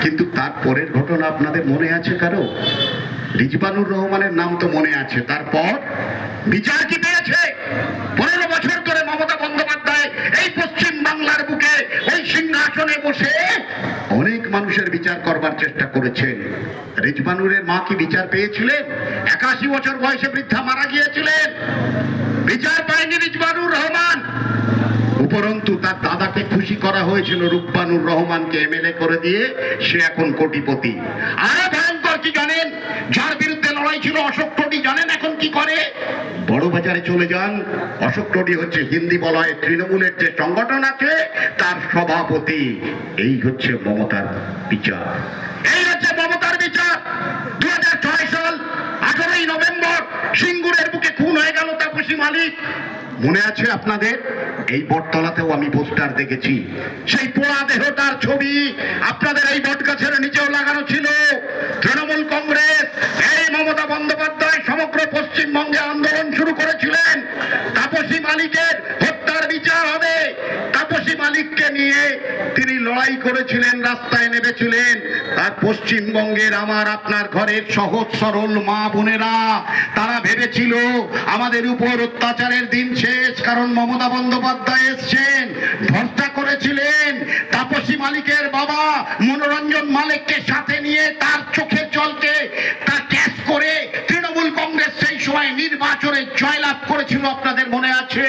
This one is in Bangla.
কিন্তু তারপরের ঘটনা আপনাদের মনে আছে কারো? রিজবানুর রহমানের নাম তো মনে আছে। তারপর বিচার কি পেয়েছে? 15 বছর ধরে মমতা বন্দ্যোপাধ্যায় এই পশ্চিম বাংলার বুকে ওই সিংহাসনে বসে অনেক মানুষের বিচার করবার চেষ্টা করেছেন। রিজবানুরের মা কি বিচার পেয়েছিলেন? 81 বছর বয়সে বৃদ্ধা মারা গিয়েছিলেন, বিচার পায়নি রিজবানুর রহমান। উপরন্তু তার দাদাকে খুশি করা হয়েছিল, রূপবানুর রহমানকে এমএলএ করে দিয়ে সে এখন কোটিপতি। আরো ভয়ঙ্কর কি জানেন? যার বিরুদ্ধে লড়াই ছিল অশোক টোডি, জানেন এখন কি করে? বড় বাজারে চলে যান, অশোক টোডি হচ্ছে হিন্দি বলয় তৃণমূলের যে সংগঠন আছে তার সভাপতি। এই হচ্ছে মমতার বিচার, এই হচ্ছে মমতার বিচার। 2006 সাল 18ই নভেম্বর সিঙ্গুরের বুকে খুন হয়ে গেল তাপসী মালিক, মনে আছে আপনাদের? এই বটতলাতেও আমি পোস্টার দেখেছি, সেই পোড়া দেহটার ছবি আপনাদের এই বটগাছের নিচেও লাগানো ছিল। তৃণমূল কংগ্রেস, এই মমতা বন্দ্যোপাধ্যায় সমগ্র পশ্চিমবঙ্গে আন্দোলন শুরু করেছিলেন তাপসী মালিকের হত্যার বিচার হবে। তাপসী মালিককে নিয়ে তিনি লড়াই করেছিলেন, রাস্তায় নেমেছিলেন। আর পশ্চিমবঙ্গের আমার আপনার ঘরের সহজ সরল মা বোনেরা তারা ভেবেছিল আমাদের উপর অত্যাচারের দিন শেষ, কারণ মমতা বন্দ্যোপাধ্যায় এসছেন। ধর্ষা করেছিলেন তাপসী মালিকের বাবা মনোরঞ্জন মালিককে সাথে নিয়ে, তার চোখের জলকে তা ক্যাশ করে তৃণমূল কংগ্রেস সেই সময় নির্বাচনে জয়লাভ করেছিল, আপনাদের মনে আছে?